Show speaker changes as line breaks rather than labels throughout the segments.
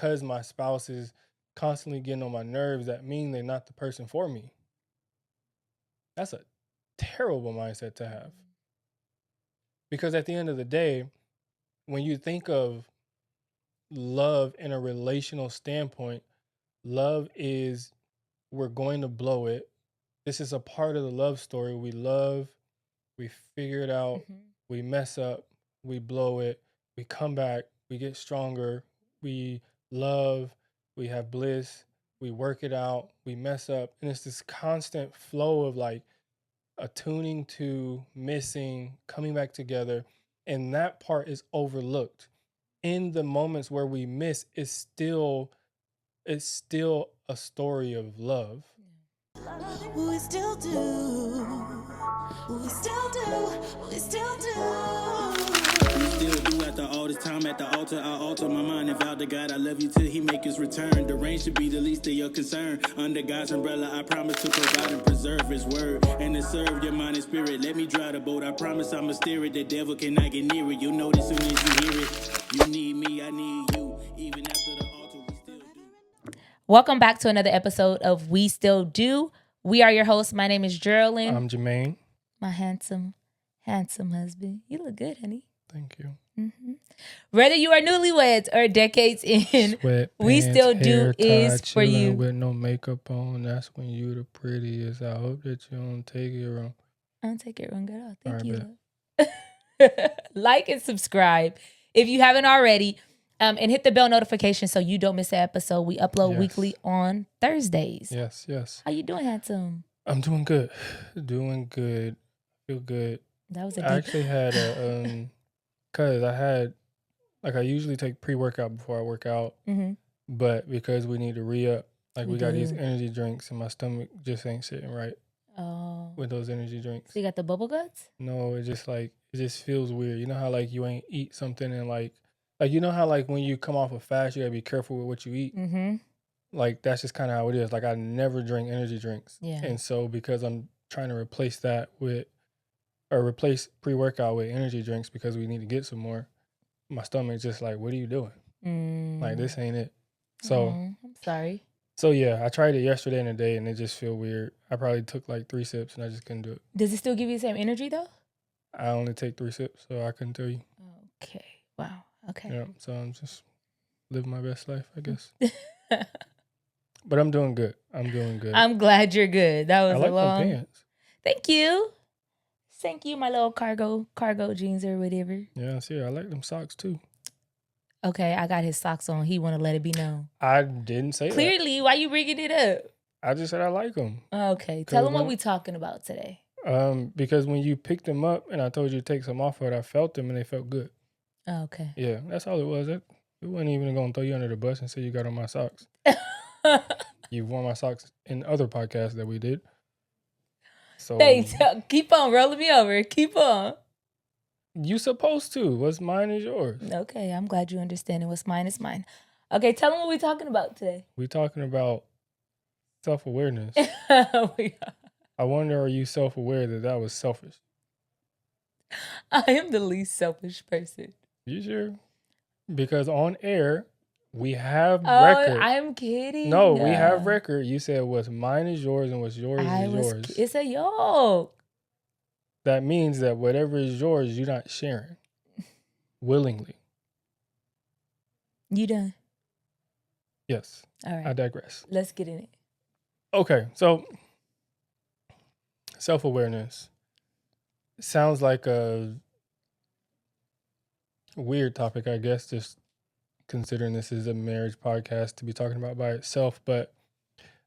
because my spouse is constantly getting on my nerves, that mean they're not the person for me. That's a terrible mindset to have. Because at the end of the day, when you think of love in a relational standpoint, love is we're going to blow it. This is a part of the love story. We love, we figure it out, we mess up, we blow it, we come back, we get stronger, we love, we have bliss, we work it out, we mess up. And it's this constant flow of like attuning to, missing, coming back together. And that part is overlooked. In the moments where we miss, it's still a story of love.
We still do. We still do. We still do.
We still do after all this time at the altar. I alter my mind and vow to God I love you till he make his return. The rain should be the least of your concern. Under God's umbrella, I promise to provide and preserve his word and to serve your mind and spirit. Let me drive the boat. I promise I'ma steer it. The devil cannot get near it. You'll know this soon as you hear it. You need me, I need you. Even after the altar, we still do.
Welcome back to another episode of We Still Do. We are your hosts. My name is Geraldine.
I'm Jermaine.
My handsome husband. You look good, honey.
Thank you.
Whether you are newlyweds or decades in, We Still Do is for you.
With no makeup on, that's when you the prettiest. I hope that you don't take it wrong.
I don't take it wrong at all. Thank
All
you. Like and subscribe if you haven't already. And hit the bell notification so you don't miss an episode. We upload weekly on Thursdays.
Yes.
How you doing, handsome?
I'm doing good. Feel good.
That was a
I
deep...
actually had a cause I usually take pre-workout before I work out, but because we need to re-up, we got these energy drinks and my stomach just ain't sitting right with those energy drinks.
So you got the bubble guts?
No, it just feels weird. You know how you ain't eat something and you know how when you come off a fast, you gotta be careful with what you eat. That's just kind of how it is. I never drink energy drinks, and so because I'm trying to replace that replace pre-workout with energy drinks because we need to get some more. My stomach's just what are you doing? This ain't it. So
I'm sorry.
So yeah, I tried it yesterday and today and it just feel weird. I probably took 3 sips and I just couldn't do it.
Does it still give you the same energy though?
I only take 3 sips, so I couldn't tell you.
Okay. Wow. Okay.
Yeah, so I'm just living my best life, I guess. But I'm doing good.
I'm glad you're good. That was
I like
a long...
them pants.
Thank you, my little cargo jeans or whatever.
Yeah, see, I like them socks too.
Okay, I got his socks on. He want to let it be known.
I didn't say
Clearly, why you bringing it up?
I just said I like them.
Okay, tell him what we talking about today.
Because when you picked them up and I told you to take some off of it, I felt them and they felt good.
Okay.
Yeah, that's all it was. It wasn't even going to throw you under the bus and say you got on my socks. You've worn my socks in other podcasts that we did. So
hey, keep on rolling me over. Keep on.
You supposed to. What's mine is yours.
Okay, I'm glad you understand it. What's mine is mine. Okay, tell them what we talking about today.
We talking about self-awareness. I wonder, are you self-aware that was selfish?
I am the least selfish person.
You sure? Because on air, we have record.
I'm kidding.
No, we have record. You said what's mine is yours and what's yours is yours.
It's a yoke.
That means that whatever is yours, you're not sharing willingly.
You done?
Yes.
All right.
I digress.
Let's get in it.
Okay, so self-awareness sounds like a weird topic, I guess, just considering this is a marriage podcast to be talking about by itself. But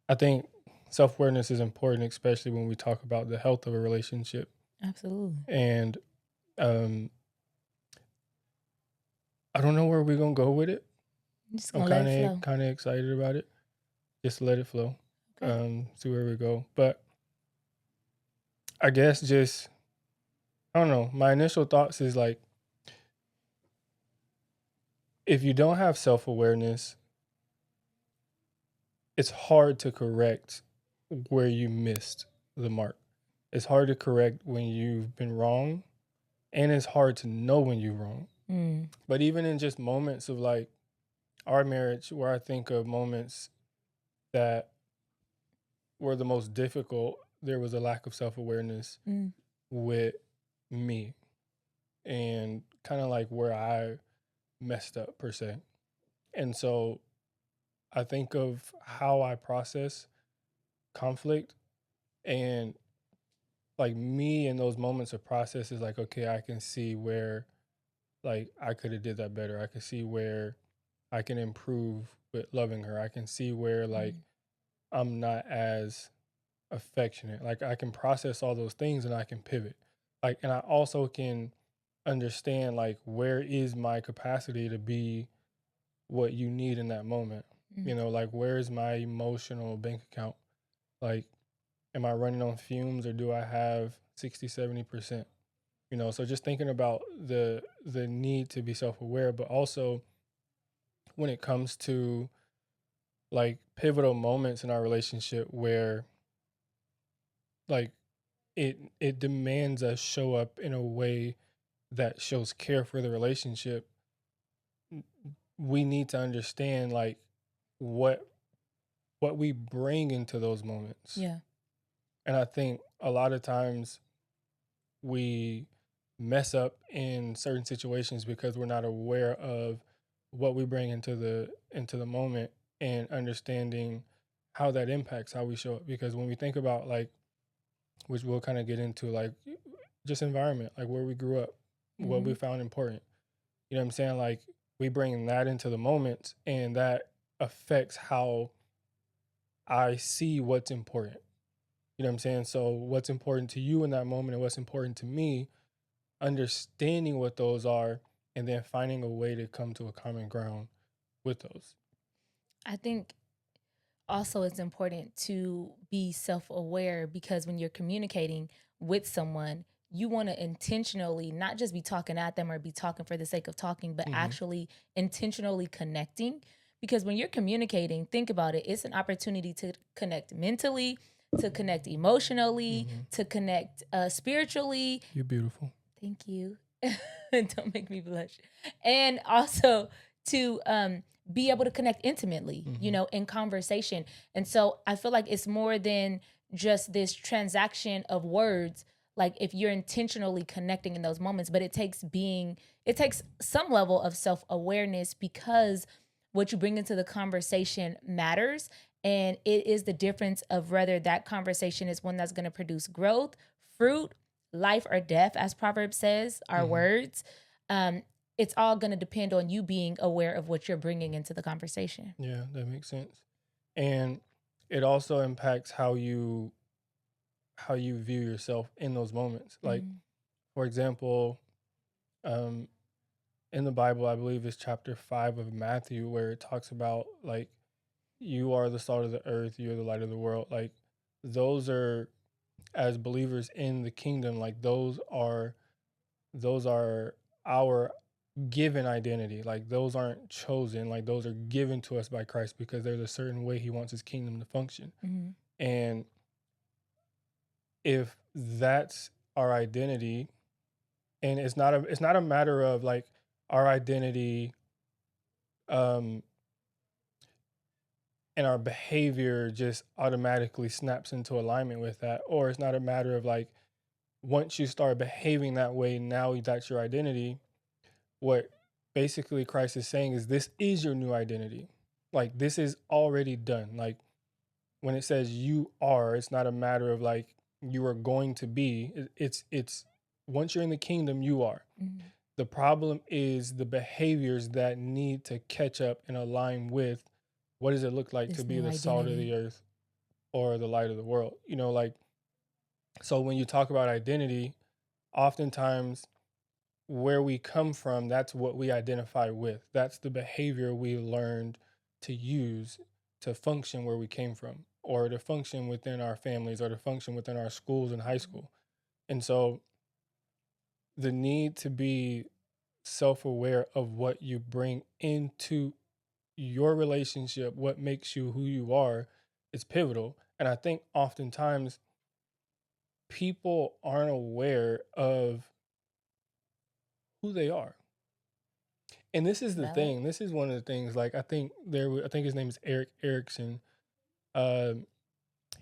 I think self-awareness is important, especially when we talk about the health of a relationship.
Absolutely.
And I don't know where we're going to go with it.
Just gonna let it flow.
Kind of excited about it. Just let it flow. Okay. See where we go. But I guess just, I don't know. My initial thoughts is if you don't have self-awareness, it's hard to correct where you missed the mark. It's hard to correct when you've been wrong, and it's hard to know when you're wrong. But even in just moments of our marriage, where I think of moments that were the most difficult, there was a lack of self-awareness with me, and kind of like where I messed up per se. And so I think of how I process conflict, and like me in those moments of process is like, okay, I can see where like I could have did that better. I can see where I can improve with loving her. I can see where like I'm not as affectionate. Like I can process all those things and I can pivot. Like, and I also can understand like where is my capacity to be what you need in that moment. You know, like where's my emotional bank account? Like, am I running on fumes, or do I have 60, 70%? You know, so just thinking about the need to be self-aware, but also when it comes to like pivotal moments in our relationship where like it demands us show up in a way that shows care for the relationship, we need to understand like what what we bring into those moments.
Yeah.
And I think a lot of times we mess up in certain situations because we're not aware of what we bring into the moment, and understanding how that impacts how we show up. Because when we think about like, which we'll kind of get into, like just environment, like where we grew up, what we found important, you know what I'm saying? Like we bring that into the moment, and that affects how I see what's important. You know what I'm saying? So what's important to you in that moment and what's important to me, understanding what those are, and then finding a way to come to a common ground with those.
I think also it's important to be self-aware, because when you're communicating with someone, you want to intentionally not just be talking at them or be talking for the sake of talking, but actually intentionally connecting. Because when you're communicating, think about it, it's an opportunity to connect mentally, to connect emotionally, to connect spiritually.
You're beautiful.
Thank you. Don't make me blush. And also to be able to connect intimately, you know, in conversation. And so I feel like it's more than just this transaction of words. Like if you're intentionally connecting in those moments, but it takes some level of self-awareness, because what you bring into the conversation matters. And it is the difference of whether that conversation is one that's going to produce growth, fruit, life, or death, as Proverbs says, our words. It's all going to depend on you being aware of what you're bringing into the conversation.
Yeah, that makes sense. And it also impacts how you view yourself in those moments. Like, for example, in the Bible, I believe it's chapter 5 of Matthew, where it talks about like, you are the salt of the earth, you're the light of the world. Like those are, as believers in the kingdom, like those are our given identity. Like those aren't chosen, like those are given to us by Christ, because there's a certain way he wants his kingdom to function. And if that's our identity, and it's not a matter of like our identity and our behavior just automatically snaps into alignment with that, or it's not a matter of like, once you start behaving that way, now that's your identity. What basically Christ is saying is, this is your new identity. Like this is already done. Like when it says you are, it's not a matter of like you are going to be. It's once you're in the kingdom, you are. The problem is the behaviors that need to catch up and align with what does it look like
This
to be
new
the salt of
identity.
the earth or the light of the world. You know, like, so when you talk about identity, oftentimes where we come from, that's what we identify with. That's the behavior we learned to use to function where we came from, or to function within our families, or to function within our schools and high school. And so the need to be self-aware of what you bring into your relationship, what makes you who you are, is pivotal. And I think oftentimes people aren't aware of who they are. And this is the
Valid.
thing. This is one of the things. Like I think I think his name is Eric Erickson.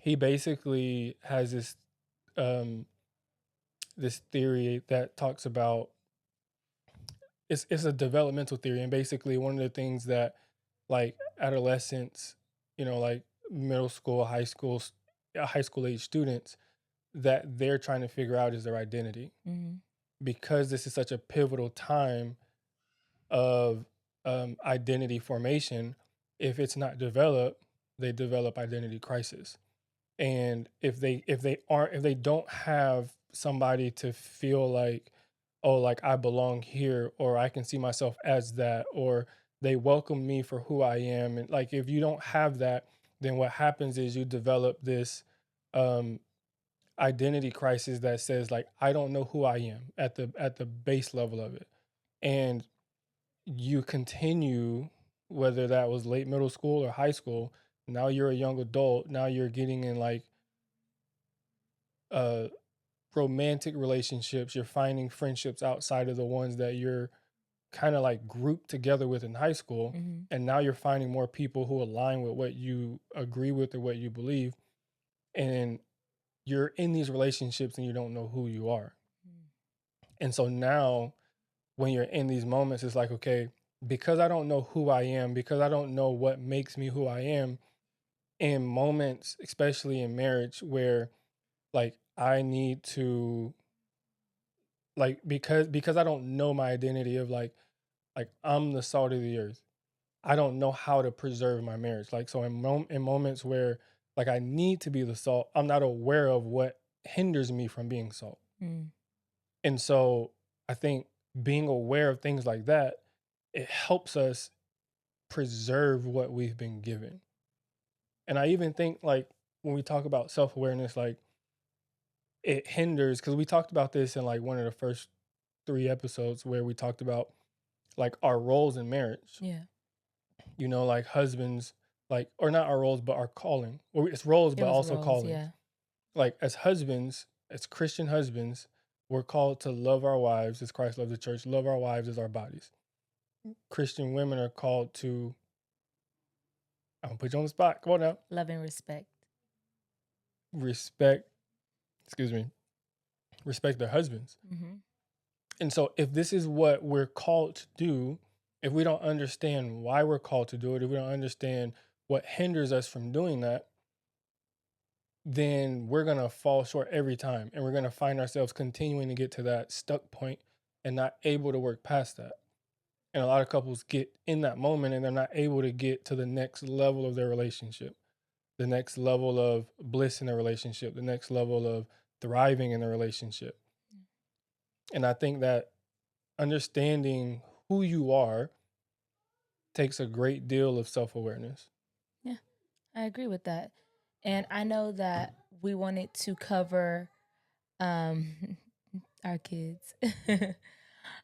He basically has um, this theory that talks about it's a developmental theory, and basically one of the things that like adolescents, like middle school, high school age students that they're trying to figure out is their identity, because this is such a pivotal time of identity formation. If it's not developed, they develop identity crisis. And if they don't have somebody to feel like, oh, like I belong here, or I can see myself as that, or they welcome me for who I am, and like if you don't have that, then what happens is you develop this um identity crisis that says like I don't know who I am at the base level of it. And you continue, whether that was late middle school or high school, now you're a young adult, now you're getting in like uh romantic relationships, you're finding friendships outside of the ones that you're kind of like grouped together with in high school, and now you're finding more people who align with what you agree with or what you believe, and you're in these relationships and you don't know who you are. And so now when you're in these moments, it's like, okay, because I don't know who I am, because I don't know what makes me who I am, in moments, especially in marriage, where like I need to like because I don't know my identity of like I'm the salt of the earth. I don't know how to preserve my marriage. Like so in moments where like I need to be the salt, I'm not aware of what hinders me from being salt. And so I think being aware of things like that, it helps us preserve what we've been given. And I even think like when we talk about self-awareness, like it hinders, because we talked about this in like one of the first 3 episodes where we talked about like our roles in marriage.
Yeah.
Like husbands, like, or not our roles, but our calling. Or it's roles,
It
but
was
also
roles,
callings.
yeah.
Like as husbands, as Christian husbands, we're called to love our wives as Christ loved the church, love our wives as our bodies. Christian women are called to, I'm gonna put you on the spot. Come on now.
Love and respect.
Respect, excuse me, respect their husbands. And so if this is what we're called to do, if we don't understand why we're called to do it, if we don't understand what hinders us from doing that, then we're going to fall short every time. And we're going to find ourselves continuing to get to that stuck point and not able to work past that. And a lot of couples get in that moment and they're not able to get to the next level of their relationship, the next level of bliss in their relationship, the next level of thriving in their relationship. And I think that understanding who you are takes a great deal of self-awareness.
Yeah, I agree with that. And I know that we wanted to cover our kids.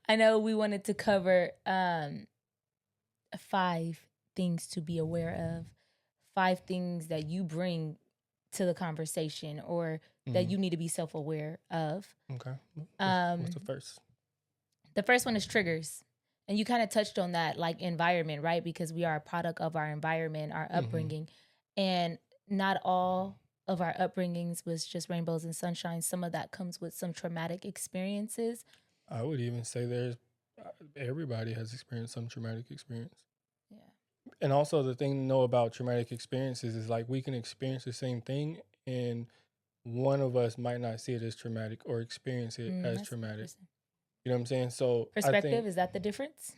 I know we wanted to cover 5 things to be aware of, 5 things that you bring to the conversation or that you need to be self-aware of.
Okay. What's the first?
The first one is triggers. And you kind of touched on that, like environment, right? Because we are a product of our environment, our upbringing. And not all of our upbringings was just rainbows and sunshine. Some of that comes with some traumatic experiences.
I would even say everybody has experienced some traumatic experience.
Yeah.
And also the thing to know about traumatic experiences is like we can experience the same thing and one of us might not see it as traumatic or experience it as traumatic. You know what I'm saying? So
perspective,
I think,
is that the difference?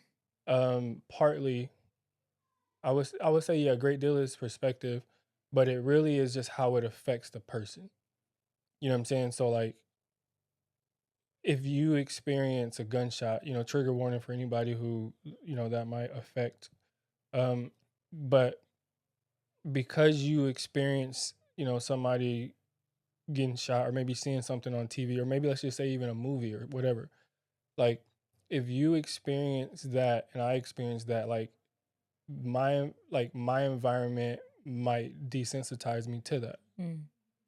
Partly I would say, yeah, a great deal is perspective, but it really is just how it affects the person. You know what I'm saying? So like if you experience a gunshot, trigger warning for anybody who, that might affect. But because you experience, somebody getting shot or maybe seeing something on TV or maybe let's just say even a movie or whatever, like if you experience that and I experience that, like my environment might desensitize me to that.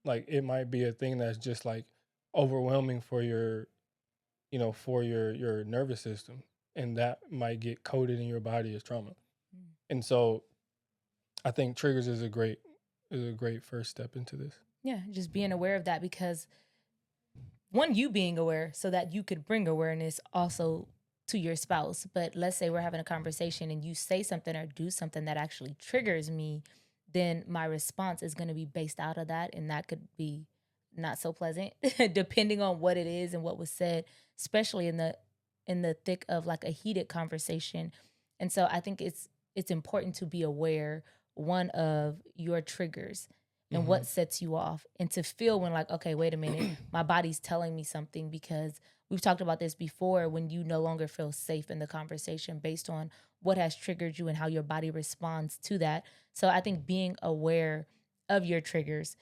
Like it might be a thing that's just like overwhelming for your, for your nervous system. and that might get coded in your body as trauma.
Mm.
And so I think triggers is a great first step into this.
Yeah, just being aware of that, because one, you being aware so that you could bring awareness also to your spouse. But let's say we're having a conversation and you say something or do something that actually triggers me, then my response is going to be based out of that, and that could be not so pleasant depending on what it is and what was said, especially in the thick of like a heated conversation. And so I think it's important to be aware, one, of your triggers and
Mhm.
what sets you off, and to feel when, like, okay, wait a minute, my body's telling me something, because we've talked about this before, when you no longer feel safe in the conversation based on what has triggered you and how your body responds to that. So I think being aware of your triggers.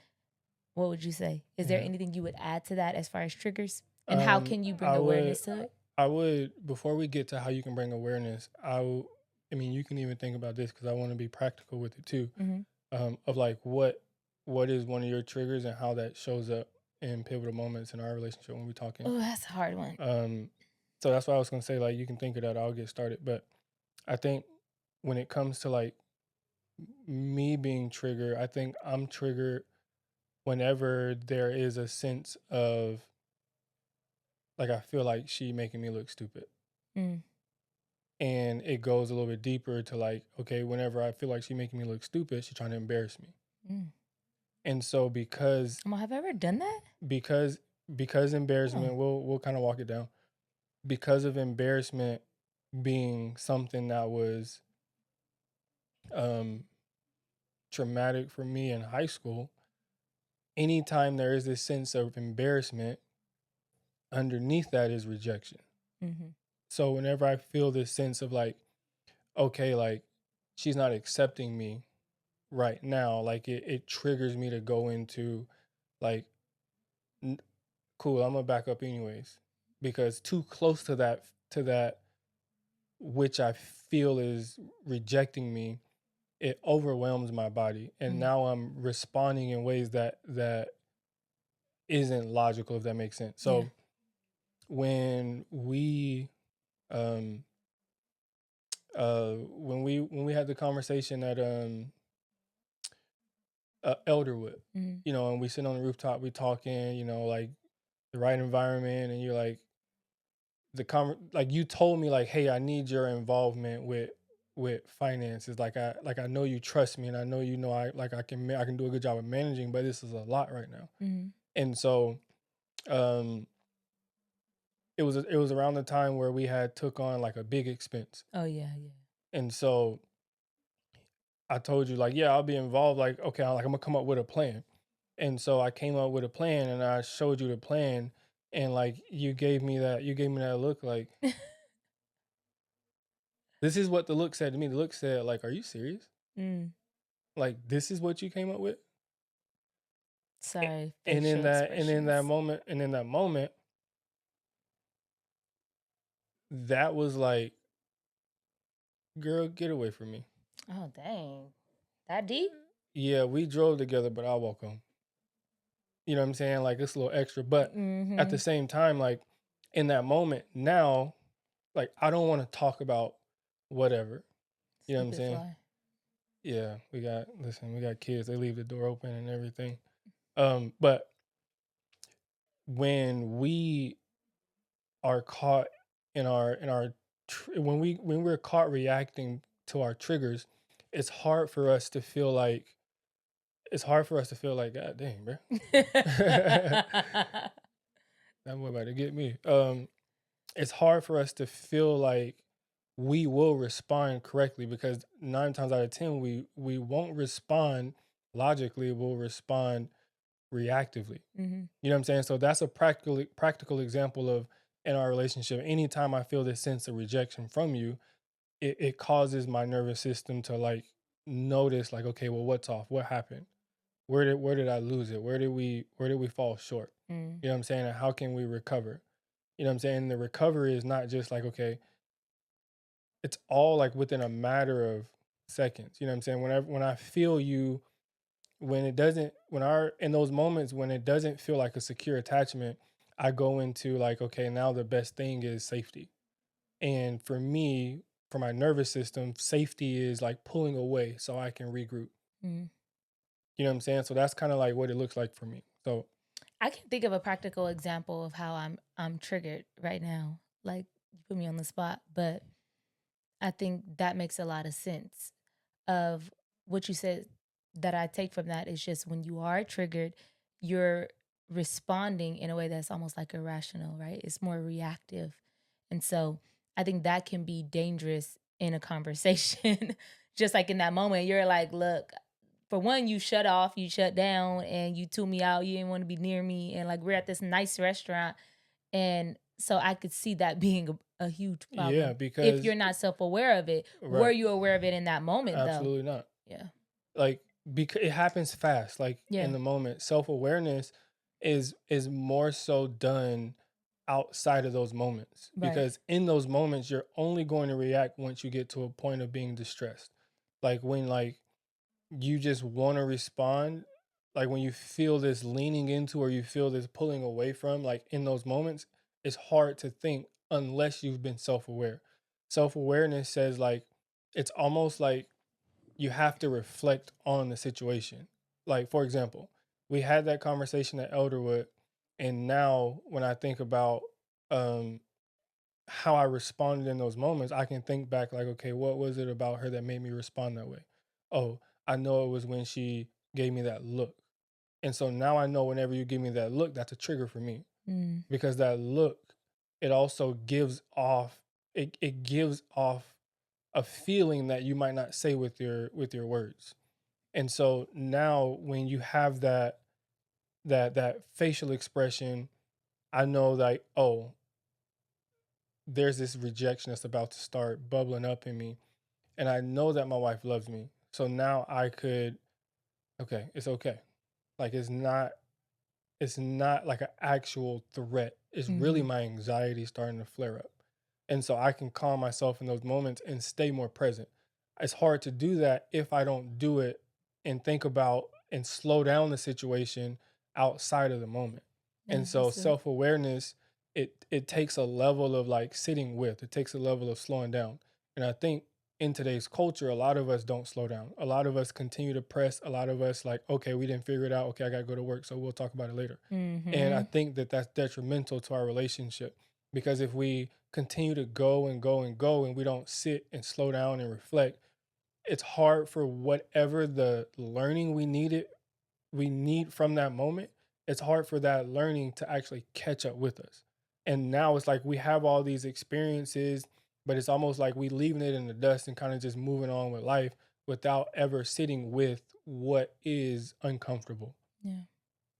What would you say? Is there
Yeah.
anything you would add to that as far as triggers? And how can you bring awareness to it?
I would, before we get to how you can bring awareness, I mean, you can even think about this because I want to be practical with it too.
Mm-hmm.
Of like what is one of your triggers and how that shows up in pivotal moments in our relationship when we're talking.
Oh, that's a hard one.
So that's why I was gonna say, like, you can think of that. I'll get started, but I think when it comes to like me being triggered, I think I'm triggered whenever there is a sense of like I feel like she making me look stupid.
Mm.
And it goes a little bit deeper to like, okay, whenever I feel like she making me look stupid, she's trying to embarrass me.
Mm.
And so because
Have I ever done that?
because embarrassment, we'll kind of walk it down. Because of embarrassment being something that was traumatic for me in high school, anytime there is this sense of embarrassment, underneath that is rejection.
Mm-hmm.
So whenever I feel this sense of like, okay, like she's not accepting me right now, like it triggers me to go into like, cool, I'm gonna back up anyways, because too close to that which I feel is rejecting me, it overwhelms my body, and now I'm responding in ways that isn't logical, if that makes sense. So
Yeah.
when we when we had the conversation at Elderwood,
Mm-hmm.
you know, and we sit on the rooftop, we talking, you know, like the right environment, and you're like like you told me like, hey, I need your involvement with finances. Like I know you trust me, and I know I can do a good job of managing, but this is a lot right now.
Mm-hmm.
And so um it was around the time where we had took on like a big expense.
Oh yeah, yeah.
And so I told you like, yeah, I'll be involved. Like, okay, I'm gonna come up with a plan. And so I came up with a plan and I showed you the plan, and like you gave me that look like, this is what the look said to me. The look said like, are you serious?
Mm.
Like this is what you came up with?
Sorry,
And
facial
in that
expressions.
moment, that was like, girl, get away from me.
Oh dang, that deep?
Yeah, we drove together, but I walk home. You know what I'm saying? Like it's a little extra. But at
Mm-hmm.
the same time, like in that moment, now, like I don't want to talk about whatever. You know what I'm
Stupid
saying?
fly.
Yeah, we got kids. They leave the door open and everything. But when we are caught when we're caught reacting to our triggers, it's hard for us to feel like God dang, bro. That boy about to get me. It's hard for us to feel like we will respond correctly, because 9 times out of 10 we won't respond logically, we'll respond reactively.
Mm-hmm.
You know what I'm saying? So that's a practical example of, in our relationship, anytime I feel this sense of rejection from you, it causes my nervous system to like notice like, okay, well, what's off? What happened? Where did I lose it? Where did we fall short?
Mm.
You know what I'm saying? And how can we recover? You know what I'm saying? The recovery is not just like, okay, it's all like within a matter of seconds. You know what I'm saying? When I feel you, when it doesn't, in those moments when it doesn't feel like a secure attachment, I go into like, okay, now the best thing is safety. And for me, for my nervous system, safety is like pulling away so I can regroup.
Mm.
You know what I'm saying? So that's kind of like what it looks like for me. So
I can think of a practical example of how I'm triggered right now. Like you put me on the spot, but I think that makes a lot of sense. Of what you said that I take from that is just when you are triggered, you're responding in a way that's almost like irrational, right? It's more reactive. And so I think that can be dangerous in a conversation. Just like in that moment, you're like, look, for one, you shut off, you shut down, and you tune me out. You didn't want to be near me. And like, we're at this nice restaurant. And so I could see that being a huge
yeah,
problem if
because
you're not self aware of it. Were
right,
you aware of it in that moment, though?
absolutely not.
Yeah.
Like because it happens fast, like
Yeah.
in the moment. Self-awareness is more so done outside of those moments
Right.
because in those moments you're only going to react once you get to a point of being distressed. Like when like you just want to respond, like when you feel this leaning into or you feel this pulling away from, like in those moments, it's hard to think unless you've been self-aware. Self-awareness says like it's almost like you have to reflect on the situation. Like for example, we had that conversation at Elderwood, and now when I think about um how I responded in those moments, I can think back like, okay, what was it about her that made me respond that way? Oh, I know it was when she gave me that look. And so now I know whenever you give me that look, that's a trigger for me
Mm.
because that look, it also gives off it gives off a feeling that you might not say with your words. And so now when you have that facial expression, I know that oh, there's this rejection that's about to start bubbling up in me. And I know that my wife loves me. So now I could, okay, it's okay. Like it's not like an actual threat. It's really
Mhm.
my anxiety starting to flare up. And so I can calm myself in those moments and stay more present. It's hard to do that if I don't do it and think about and slow down the situation outside of the moment.
Yeah,
And so
that's good.
self-awareness, it takes a level of like sitting with, it takes a level of slowing down. And I think in today's culture, a lot of us don't slow down. A lot of us continue to press. A lot of us like, okay, we didn't figure it out. Okay, I got to go to work, so we'll talk about it later. And I
Mhm.
think that that's detrimental to our relationship because if we continue to go and go and go and we don't sit and slow down and reflect, it's hard for whatever the learning we need from that moment, it's hard for that learning to actually catch up with us. And now it's like we have all these experiences, but it's almost like we leaving it in the dust and kind of just moving on with life without ever sitting with what is uncomfortable.
Yeah.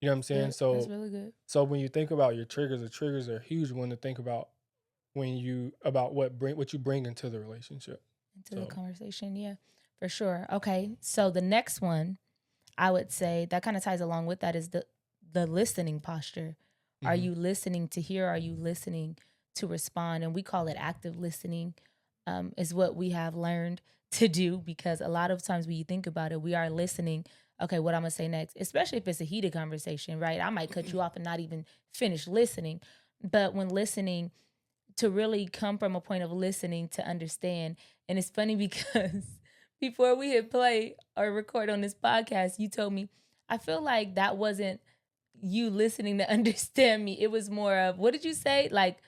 You know what I'm saying?
Good. That's really good.
So when you think about your triggers, the triggers are a huge one to think about when you about what you bring into the relationship.
Into the
So
conversation. Yeah, for sure. Okay. So the next one I would say that kind of ties along with that is the listening posture. Are
mhm.
you listening to hear? Are you listening to respond? And we call it active listening, is what we have learned to do because a lot of times when you think about it, we are listening. Okay, what I'm gonna say next, especially if it's a heated conversation, right? I might cut you off and not even finish listening. But when listening, to really come from a point of listening to understand. And it's funny because before we hit play or record on this podcast, you told me, I feel like that wasn't you listening to understand me. It was more of, what did you say? Like,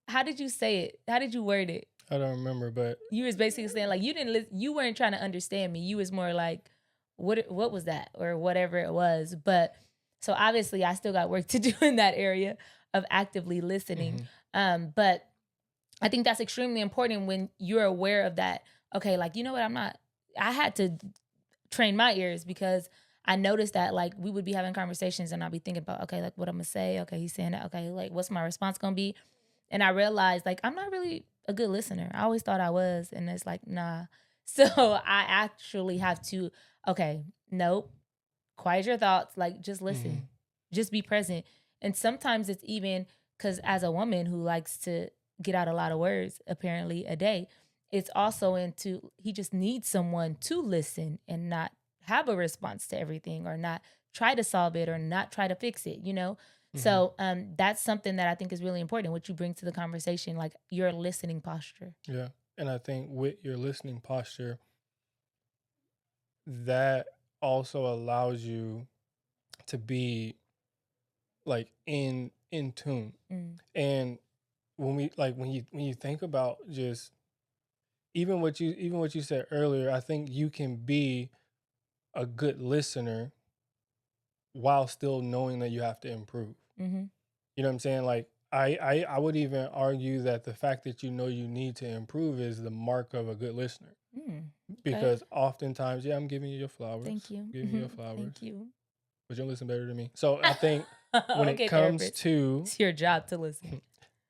how did you say it? How did you word it?
I don't remember, but
You was basically saying like you didn't you weren't trying to understand me. You was more like, what was that or whatever it was. But so obviously I still got work to do in that area of actively listening.
mhm.
But I think that's extremely important when you're aware of that. Okay, like, you know what, I had to train my ears because I noticed that like we would be having conversations and I'd be thinking about, okay, like what I'm gonna say. Okay, he's saying that. Okay, like what's my response gonna be? And I realized like I'm not really a good listener. I always thought I was, and it's like, nah. So I actually have to, okay, nope, quiet your thoughts, like just listen,
Mhm.
just be present. And sometimes it's even because as a woman who likes to get out a lot of words apparently a day, it's also into he just needs someone to listen and not have a response to everything or not try to solve it or not try to fix it, you know. So that's something that I think is really important, what you bring to the conversation, like your listening posture.
Yeah. And I think with your listening posture, that also allows you to be like in tune. And when you think about just even what you said earlier, I think you can be a good listener while still knowing that you have to improve. You know what I'm saying? Like I would even argue that the fact that you know you need to improve is the mark of a good listener. Because oftentimes, I'm giving you your flowers.
Thank you.
Giving you your flowers.
Thank you.
But you listen better than me. So I think when
Okay,
it comes
therapist.
to,
It's your job to listen.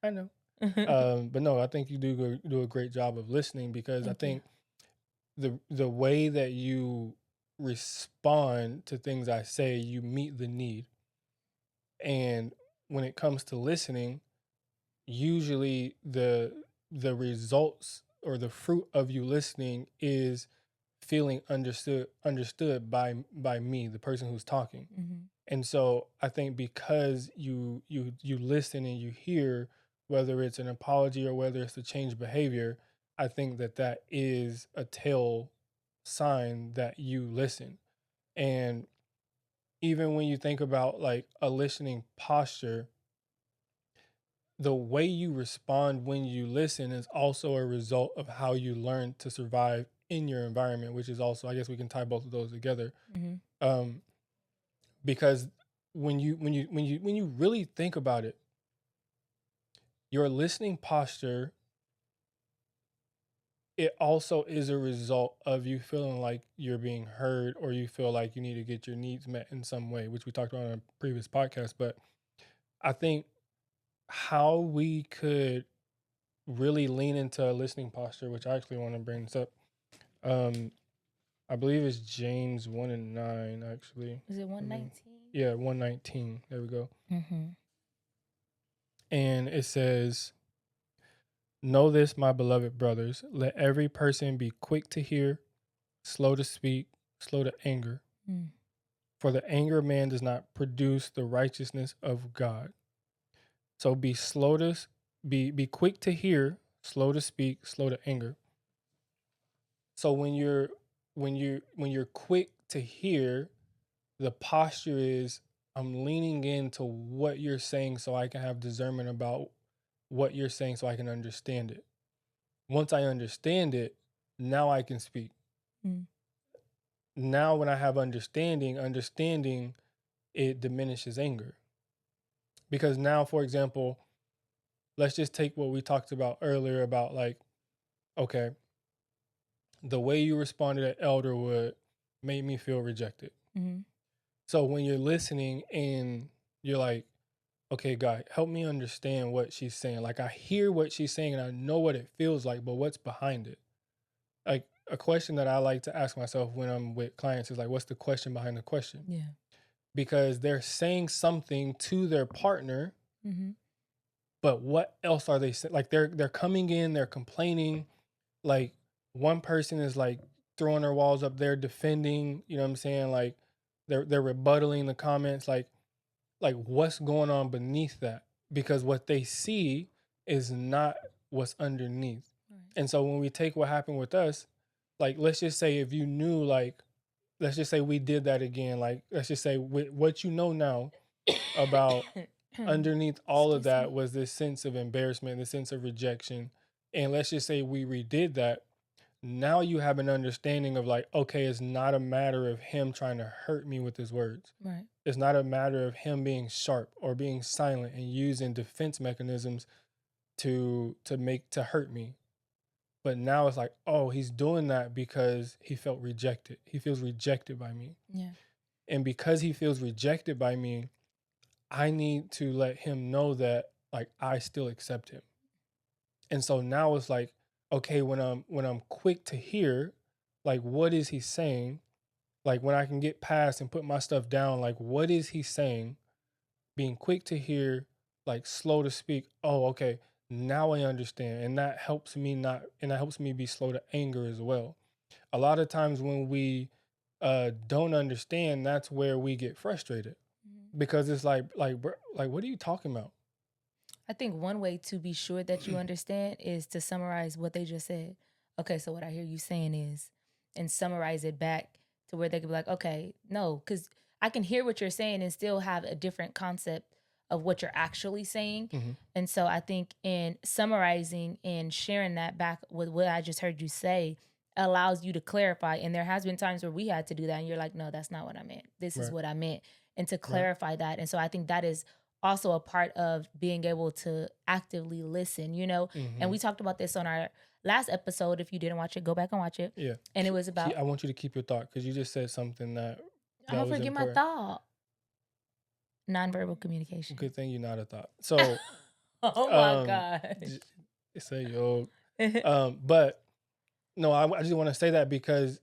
I know. But no, I think you do a great job of listening, because I think the way that you respond to things I say, you meet the need. And when it comes to listening, usually the results or the fruit of you listening is feeling understood by me, the person who's talking. And so I think because you listen and you hear, whether it's an apology or whether it's to change behavior, I think that is a tell sign that you listen. And even when you think about like a listening posture, the way you respond when you listen is also a result of how you learn to survive in your environment, which is also, I guess we can tie both of those together. Because when you really think about it, your listening posture, it also is a result of you feeling like you're being heard, or you feel like you need to get your needs met in some way, which we talked about on a previous podcast. But I think how we could really lean into a listening posture, which I actually want to bring this up. I believe it's James 1:9, actually.
Is it 119?
Yeah, 119. There we go. And it says, "Know this, my beloved brothers, let every person be quick to hear, slow to speak, slow to anger. For the anger of man does not produce the righteousness of God." So be slow to be quick to hear, slow to speak, slow to anger. So when you're quick to hear, the posture is, I'm leaning into what you're saying so I can have discernment about what you're saying so I can understand it. Once I understand it, now I can speak. Now when I have understanding, it diminishes anger. Because now, for example, let's just take what we talked about earlier about, like, okay, the way you responded at Elderwood made me feel rejected. So when you're listening and you're like, okay, God, help me understand what she's saying. Like, I hear what she's saying and I know what it feels like, but what's behind it? Like, a question that I like to ask myself when I'm with clients is like, what's the question behind the question?
Yeah.
Because they're saying something to their partner, but what else are they saying? Like, they're coming in, they're complaining. Like, one person is like throwing their walls up, they're defending, you know what I'm saying? Like, they're rebuttaling the comments. Like what's going on beneath that? Because what they see is not what's underneath. And so when we take what happened with us, like, let's just say if you knew, like, let's just say we did that again. Like, let's just say what you know now about underneath all of that was this sense of embarrassment, this sense of rejection. And let's just say we redid that. Now you have an understanding of, like, okay, it's not a matter of him trying to hurt me with his words.
Right.
It's not a matter of him being sharp or being silent and using defense mechanisms to hurt me. But now it's like, oh, he's doing that because he felt rejected. He feels rejected by me.
Yeah.
And because he feels rejected by me, I need to let him know that, like, I still accept him. And so now it's like, okay, when I'm quick to hear, like, what is he saying? Like, when I can get past and put my stuff down, like, what is he saying? Being quick to hear, like, slow to speak. Oh, okay, now I understand. And that helps me be slow to anger as well. A lot of times when we don't understand, that's where we get frustrated. because it's like, what are you talking about?
I think one way to be sure that you understand is to summarize what they just said. Okay, so what I hear you saying is, and summarize it back to where they could be like, okay, no, because I can hear what you're saying and still have a different concept of what you're actually saying.
Mm-hmm.
And so I think in summarizing and sharing that back with what I just heard you say allows you to clarify. And there has been times where we had to do that, and you're like, no, that's not what I meant. This is
Right.
what I meant. And to
Right.
clarify that. And so I think that is also a part of being able to actively listen, you know?
Mm-hmm.
And we talked about this on our last episode. If you didn't watch it, go back and watch it.
Yeah.
And it was about,
I want you to keep your thought, because you just said something that
I'm gonna
was
forget my
important.
thought. Nonverbal communication.
Good thing you're not a thought. So,
Oh my gosh.
it's a yo. But no, I just want to say that because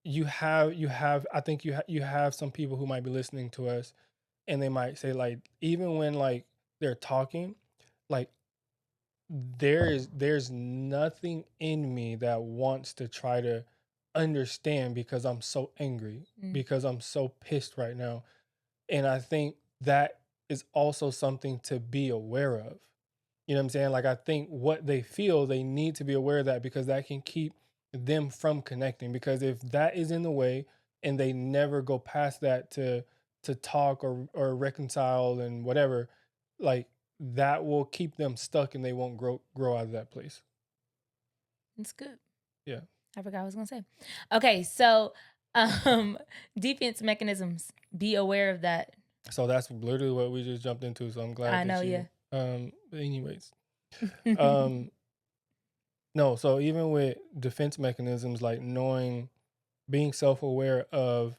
you have I think you have some people who might be listening to us, and they might say, like, even when, like, they're talking, like, there's nothing in me that wants to try to understand, because I'm so angry, because I'm so pissed right now. And I think that is also something to be aware of. You know what I'm saying? Like, I think what they feel, they need to be aware of that, because that can keep them from connecting. Because if that is in the way, and they never go past that to talk or reconcile and whatever, like, that will keep them stuck, and they won't grow out of that place.
It's good.
Yeah.
I forgot what I was gonna say. Okay, so defense mechanisms. Be aware of that.
So that's literally what we just jumped into. So I'm glad
I know,
that you
yeah.
but anyways. No, so even with defense mechanisms, like knowing, being self-aware of,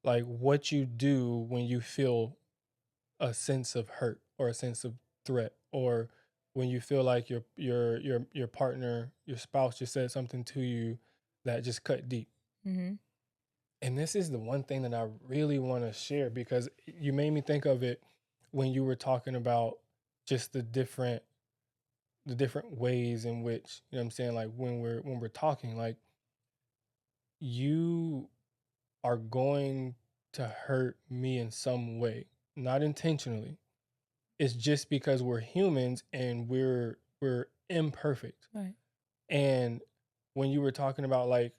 like, what you do when you feel a sense of hurt or a sense of threat, or when you feel like your partner, your spouse just said something to you that just cut deep.
Mm-hmm.
And this is the one thing that I really want to share, because you made me think of it when you were talking about just the different ways in which, you know what I'm saying, like, when we're talking, like, you are going to hurt me in some way, not intentionally. It's just because we're humans, and we're imperfect.
Right.
And when you were talking about, like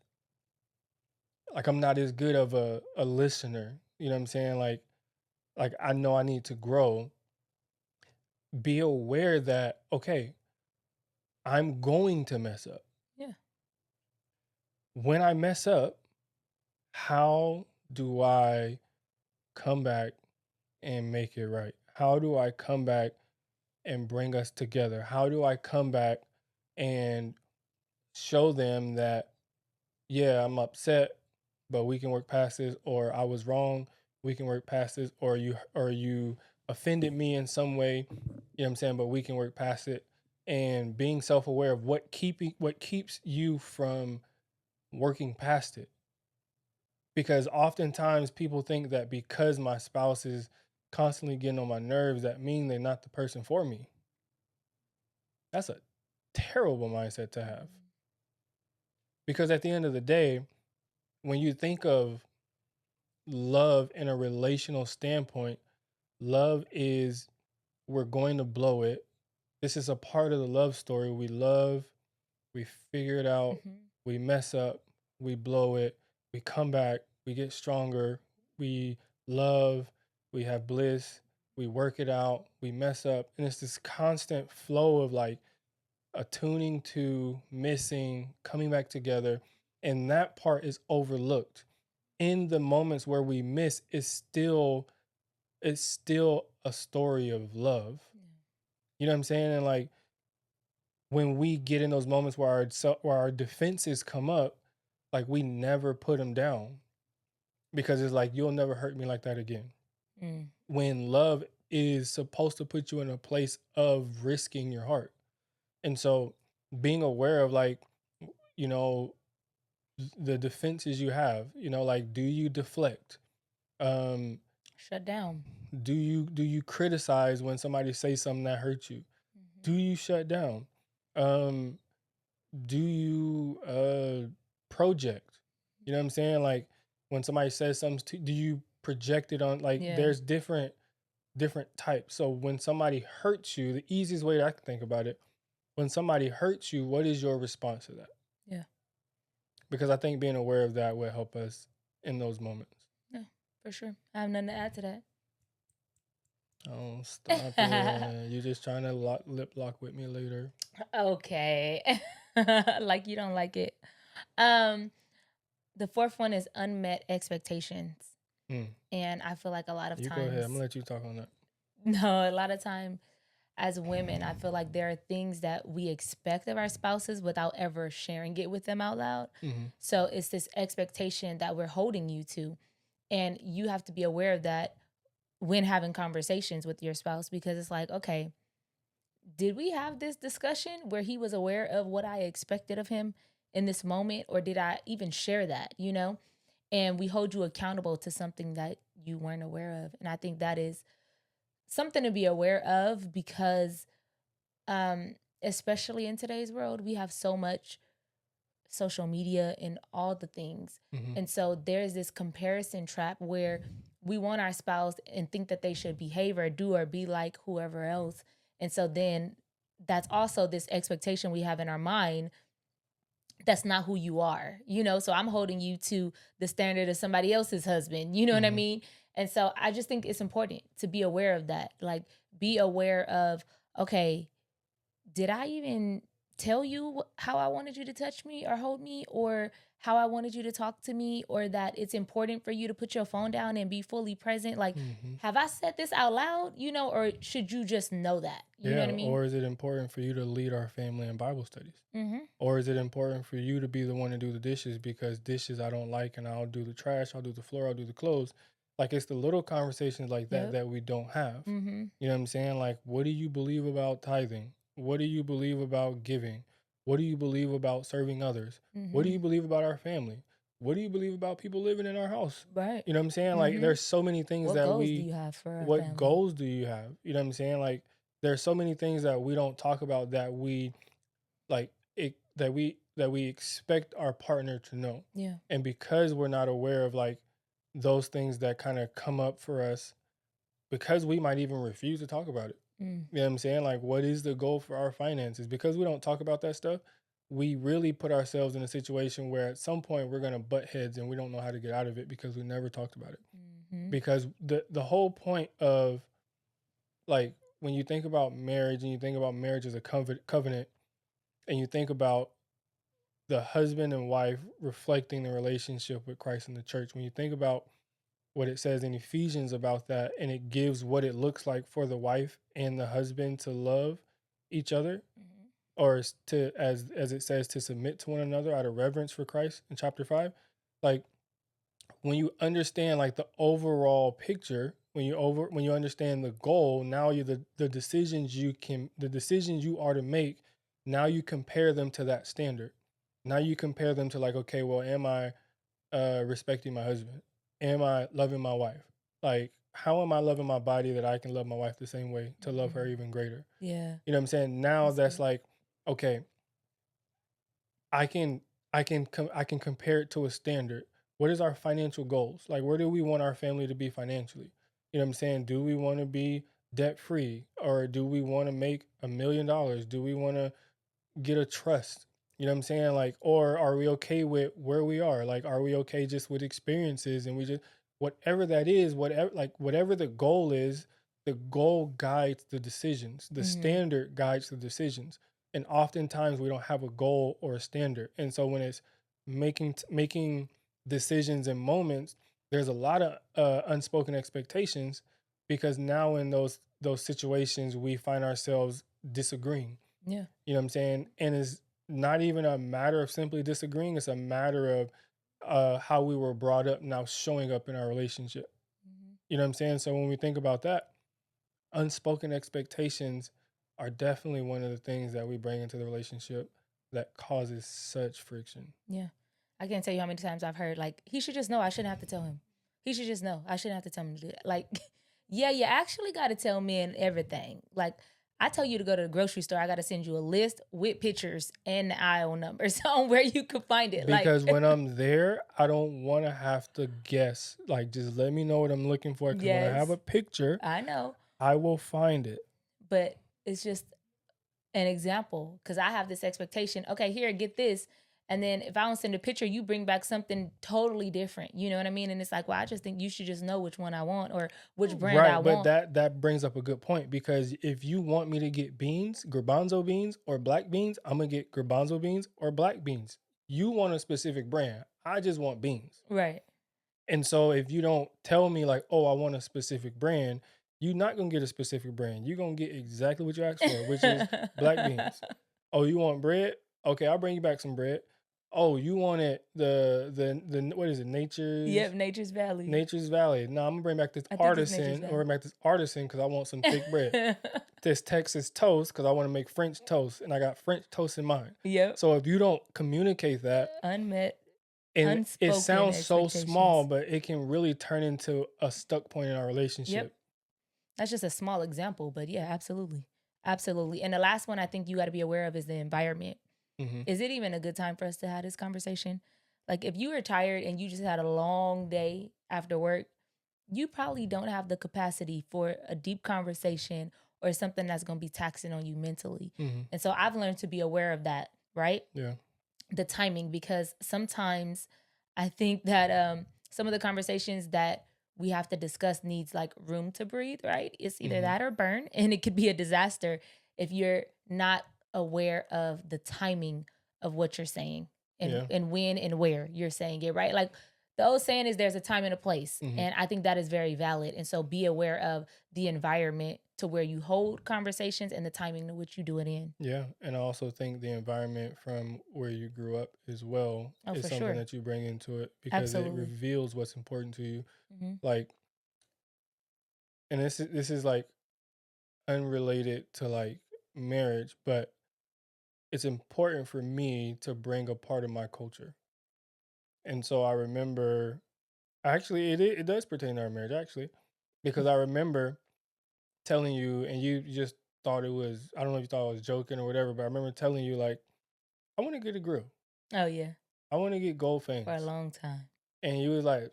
I'm not as good of a listener, you know what I'm saying? Like I know I need to grow. Be aware that, okay, I'm going to mess up.
Yeah.
When I mess up, how do I come back and make it right? How do I come back and bring us together? How do I come back and show them that, yeah, I'm upset, but we can work past this, or I was wrong, we can work past this, or you offended me in some way, you know what I'm saying, but we can work past it. And being self-aware of what keeps you from working past it. Because oftentimes people think that because my spouse is constantly getting on my nerves, that mean they're not the person for me. That's a terrible mindset to have. Because at the end of the day, when you think of love in a relational standpoint, love is, we're going to blow it. This is a part of the love story. We love, we figure it out, we mess up, we blow it, we come back, we get stronger, we love, we have bliss, we work it out, we mess up. And it's this constant flow of, like, attuning to, missing, coming back together. And that part is overlooked. In the moments where we miss, it's still a story of love. You know what I'm saying? And, like, when we get in those moments where our defenses come up, like, we never put them down, because it's like, you'll never hurt me like that again. When love is supposed to put you in a place of risking your heart. And so being aware of, like, you know, the defenses you have, you know, like, do you deflect?
Shut down.
Do you criticize when somebody says something that hurts you? Do you shut down? Do you project? You know what I'm saying? Like, when somebody says something do you projected on, like, there's different types. So when somebody hurts you, the easiest way that I can think about it, when somebody hurts you, what is your response to that?
Yeah.
Because I think being aware of that will help us in those moments.
Yeah, for sure. I have nothing to add to that.
Oh, stop it. You're just trying to lip lock with me later.
Okay. Like you don't like it. The fourth one is unmet expectations. And I feel like a lot of
You
times.
go ahead. I'm going to let you talk on that.
No, a lot of time as women, I feel like there are things that we expect of our spouses without ever sharing it with them out loud. So it's this expectation that we're holding you to. And you have to be aware of that when having conversations with your spouse, because it's like, okay, did we have this discussion where he was aware of what I expected of him in this moment? Or did I even share that, you know? And we hold you accountable to something that you weren't aware of. And I think that is something to be aware of, because especially in today's world, we have so much social media and all the things. And so there's this comparison trap where we want our spouse and think that they should behave or do or be like whoever else. And so then that's also this expectation we have in our mind that's not who you are, you know? So I'm holding you to the standard of somebody else's husband, you know what I mean? And so I just think it's important to be aware of that. Like, be aware of, okay, did I even tell you how I wanted you to touch me or hold me, or how I wanted you to talk to me, or that it's important for you to put your phone down and be fully present? Like, have I said this out loud, you know, or should you just know that? You know what I mean?
Or is it important for you to lead our family in Bible studies? Or is it important for you to be the one to do the dishes, because dishes I don't like, and I'll do the trash, I'll do the floor, I'll do the clothes. Like, it's the little conversations like that that we don't have. You know what I'm saying? Like, what do you believe about tithing? What do you believe about giving? What do you believe about serving others? What do you believe about our family? What do you believe about people living in our house?
Right.
You know what I'm saying? Like, there's so many things
What
that
goals do you have for our
what
family?
goals do you have? You know what I'm saying? Like, there's so many things that we don't talk about that we like that we expect our partner to know.
Yeah.
And because we're not aware of like those things that kind of come up for us, because we might even refuse to talk about it. You know what I'm saying? Like, what is the goal for our finances? Because we don't talk about that stuff, we really put ourselves in a situation where at some point we're going to butt heads and we don't know how to get out of it because we never talked about it. Because the whole point of, like, when you think about marriage and you think about marriage as a covenant, and you think about the husband and wife reflecting the relationship with Christ and the church, when you think about what it says in Ephesians about that, and it gives what it looks like for the wife and the husband to love each other, or to, as it says, to submit to one another out of reverence for Christ in chapter 5. Like, when you understand like the overall picture, when you understand the goal, now you the decisions you are to make, now you compare them to that standard. Now you compare them to, like, okay, well, am I respecting my husband? Am I loving my wife? Like, how am I loving my body that I can love my wife the same way, to love her even greater?
Yeah.
You know what I'm saying? Now that's like, okay, I can compare it to a standard. What is our financial goals? Like, where do we want our family to be financially? You know what I'm saying? Do we want to be debt free, or do we want to make $1 million? Do we want to get a trust? You know what I'm saying? Like, or are we okay with where we are? Like, are we okay just with experiences, and we just, whatever that is, whatever the goal is, the goal guides the decisions. The standard guides the decisions. And oftentimes we don't have a goal or a standard. And so when it's making decisions in moments, there's a lot of unspoken expectations, because now in those situations we find ourselves disagreeing.
Yeah.
You know what I'm saying? And it's not even a matter of simply disagreeing. It's a matter of how we were brought up now showing up in our relationship. You know what I'm saying? So when we think about that, unspoken expectations are definitely one of the things that we bring into the relationship that causes such friction.
Yeah. I can't tell you how many times I've heard, like, he should just know. I shouldn't have to tell him. He should just know. I shouldn't have to tell him to do that. Like, yeah, you actually got to tell men everything. Like, I tell you to go to the grocery store, I got to send you a list with pictures and the aisle numbers on where you can find it.
Because
Like,
when I'm there, I don't want to have to guess. Like, just let me know what I'm looking for. Because when I have
yes,
a picture,
I know,
I will find it.
but it's just an example because I have this expectation. Okay, here, get this. And then if I don't send a picture, you bring back something totally different. You know what I mean? And it's like, well, I just think you should just know which one I want or which brand I
Right, but
want.
that brings up a good point, because if you want me to get beans, garbanzo beans or black beans, I'm gonna get garbanzo beans or black beans. You want a specific brand. I just want beans.
Right.
And so if you don't tell me like, oh, I want a specific brand, you're not gonna get a specific brand. You're gonna get exactly what you asked for, which is black beans. Oh, you want bread? Okay, I'll bring you back some bread. Oh, you wanted the what is it?
Yep, Nature's Valley.
Nature's Valley. No, I'm gonna bring back this
I think it's Nature's
artisan. I'm
Valley.
gonna bring back this artisan because I want some thick bread. This Texas toast because I want to make French toast, and I got French toast in mind.
Yep.
So if you don't communicate that,
Unmet,
and it
unspoken
sounds so small,
expectations.
but it can really turn into a stuck point in our relationship.
Yep. That's just a small example, but yeah, absolutely. Absolutely. And the last one I think you got to be aware of is the environment.
Mm-hmm.
Is it even a good time for us to have this conversation? Like, if you are tired and you just had a long day after work, you probably don't have the capacity for a deep conversation or something that's going to be taxing on you mentally.
Mm-hmm.
And so I've learned to be aware of that, right?
Yeah.
The timing, because sometimes I think that some of the conversations that we have to discuss needs like room to breathe, right? It's either
Mhm.
that or burn, and it could be a disaster if you're not aware of the timing of what you're saying and,
Yeah.
and when and where you're saying it, right? Like the old saying is there's a time and a place.
Mhm.
And I think that is very valid. And so be aware of the environment to where you hold conversations and the timing to which you do it in.
Yeah. And I also think the environment from where you grew up as well
Oh,
is
for
something
sure.
that you bring into it, because
Absolutely.
it reveals what's important to you.
Hmm.
Like, and this is like unrelated to like marriage, but it's important for me to bring a part of my culture. And so I remember, actually, it does pertain to our marriage, actually, because I remember telling you, and you just thought it was, I don't know if you thought I was joking or whatever, but I remember telling you, like, I want to get a grill.
Oh, yeah.
I want to get gold
For a
fangs.
long time.
And you was like,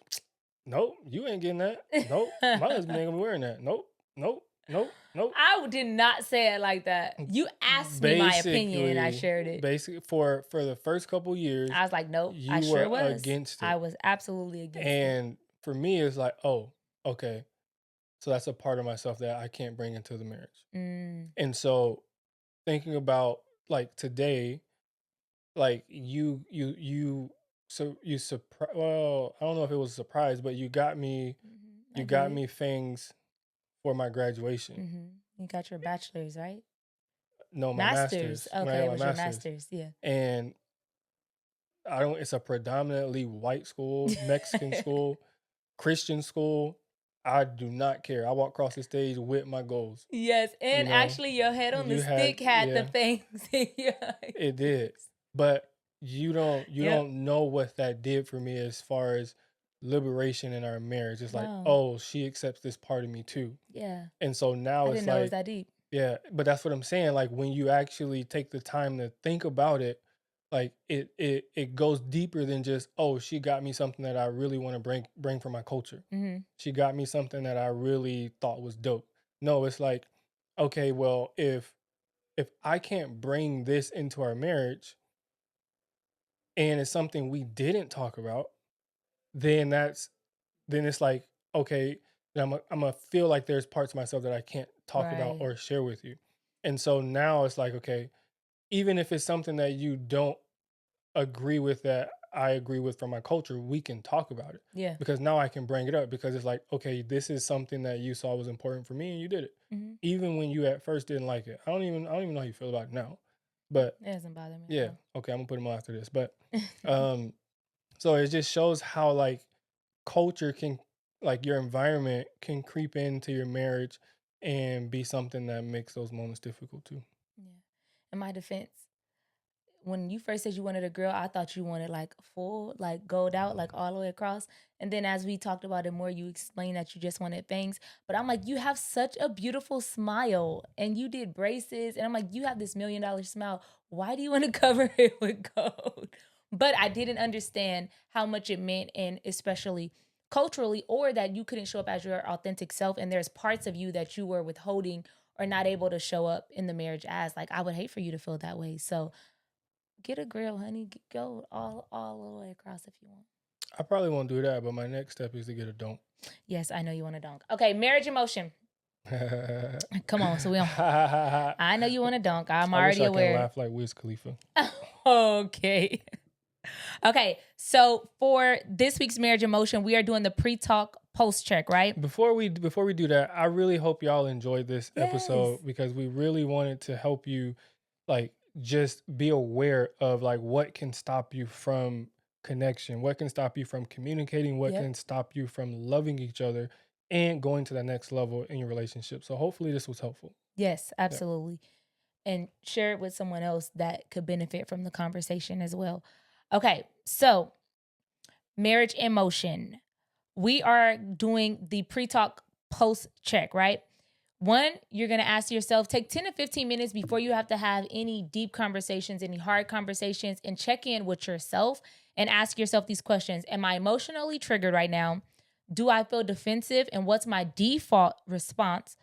nope, you ain't getting that. Nope, my husband ain't gonna be wearing that. Nope, nope, nope, nope.
I did not say it like that. You asked me my opinion and I shared it.
Basically, for the first couple years,
I was like, nope, I
you
sure
were
was.
against it.
I was absolutely against it.
And for me, it's like, oh, okay. So that's a part of myself that I can't bring into the marriage.
Mm,
And so thinking about like today, like so you surprise, well, I don't know if it was a surprise, but you got me
I
you got
did.
me things for my graduation.
Mhm. You got your bachelor's, right?
No, my master's. When I
Okay,
got
it
my
was your
master's.
master's. Yeah.
And it's a predominantly white school, Mexican school, Christian school. I do not care. I walk across the stage with my goals.
Yes, and
know,
actually, your head on the
you had
stick had the
yeah,
things. Yeah.
it did. But you don't
Yep.
know what that did for me as far as liberation in our marriage. It's like,
No.
oh, she accepts this part of me too.
Yeah.
And so now
I
it's
didn't know it was
like,
that deep.
yeah, but that's what I'm saying. Like when you actually take the time to think about it, like it goes deeper than just, oh, she got me something that I really want to bring for my culture.
Hmm.
She got me something that I really thought was dope. No, it's like, okay, well, if I can't bring this into our marriage and it's something we didn't talk about, then then it's like, okay, then I'm gonna feel like there's parts of myself that I can't talk about
Right.
or share with you. And so now it's like, okay, even if it's something that you don't agree with that I agree with from my culture, we can talk about it.
Yeah.
Because now I can bring it up, because it's like, okay, this is something that you saw was important for me and you did it.
Hmm.
Even when you at first didn't like it. I don't even know how you feel about it now. But
It doesn't bother me.
yeah, okay, I'm gonna put them on after this. But so it just shows how like culture can, like your environment can creep into your marriage and be something that makes those moments difficult too.
Yeah. In my defense, when you first said you wanted a girl, I thought you wanted like full, like gold out, like all the way across. And then as we talked about it more, you explained that you just wanted bangs. But I'm like, you have such a beautiful smile and you did braces. And I'm like, you have this $1 million smile. Why do you want to cover it with gold? But I didn't understand how much it meant, and especially culturally, or that you couldn't show up as your authentic self. And there's parts of you that you were withholding or not able to show up in the marriage as. Like, I would hate for you to feel that way. So get a grill, honey. Go all the way across if you want.
I probably won't do that, but my next step is to get a donk.
Yes, I know you want a donk. Okay, marriage emotion. Come on, so we don't. I know you want a donk. I'm already
I
aware.
can laugh like Wiz Khalifa.
Okay. Okay, so for this week's marriage emotion, we are doing the pre-talk post-check, right?
Before we do that, I really hope y'all enjoyed this episode because we really wanted to help you, like, just be aware of like what can stop you from connection, what can stop you from communicating, what can stop you from loving each other and going to the next level in your relationship. So hopefully this was helpful.
Yes, absolutely. And share it with someone else that could benefit from the conversation as well. Okay, so marriage emotion. We are doing the pre-talk post-check, right? One, you're going to ask yourself, take 10 to 15 minutes before you have to have any deep conversations, any hard conversations, and check in with yourself and ask yourself these questions. Am I emotionally triggered right now? Do I feel defensive? And what's my default response?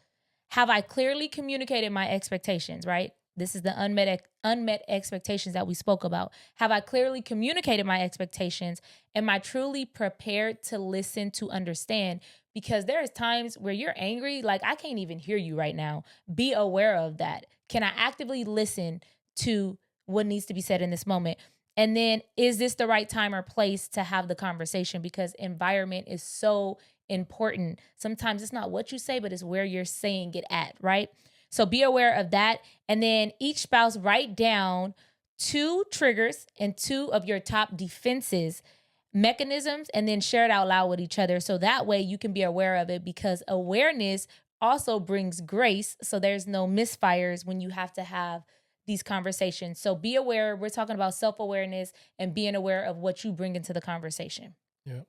Have I clearly communicated my expectations, right? This is the unmet expectations that we spoke about. Have I clearly communicated my expectations? Am I truly prepared to listen, to understand? Because there is times where you're angry, like I can't even hear you right now. Be aware of that. Can I actively listen to what needs to be said in this moment? And then, is this the right time or place to have the conversation? Because environment is so important. Sometimes it's not what you say, but it's where you're saying it at, right? So be aware of that. And then each spouse write down 2 triggers and 2 of your top defenses, mechanisms, and then share it out loud with each other. So that way you can be aware of it, because awareness also brings grace. So there's no misfires when you have to have these conversations. So be aware. We're talking about self-awareness and being aware of what you bring into the conversation.
Yeah.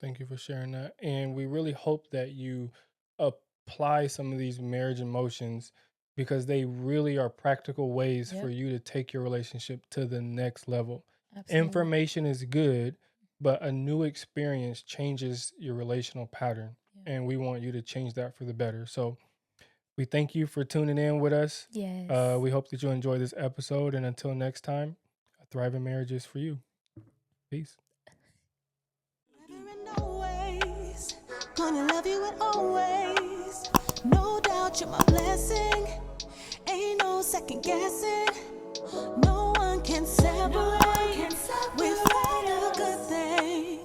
Thank you for sharing that. And we really hope that you apply some of these marriage emotions, because they really are practical ways for you to take your relationship to the next level. Absolutely. Information is good, but a new experience changes your relational pattern. And we want you to change that for the better. So we thank you for tuning in with us.
Yes.
We hope that you enjoy this episode. And until next time, a thriving marriage is for you. Peace.
Gonna love you and always. No doubt you're my blessing. Ain't no second guessing. No one can separate. We find a good thing.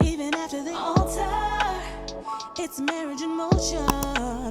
Even after the altar, it's marriage in motion.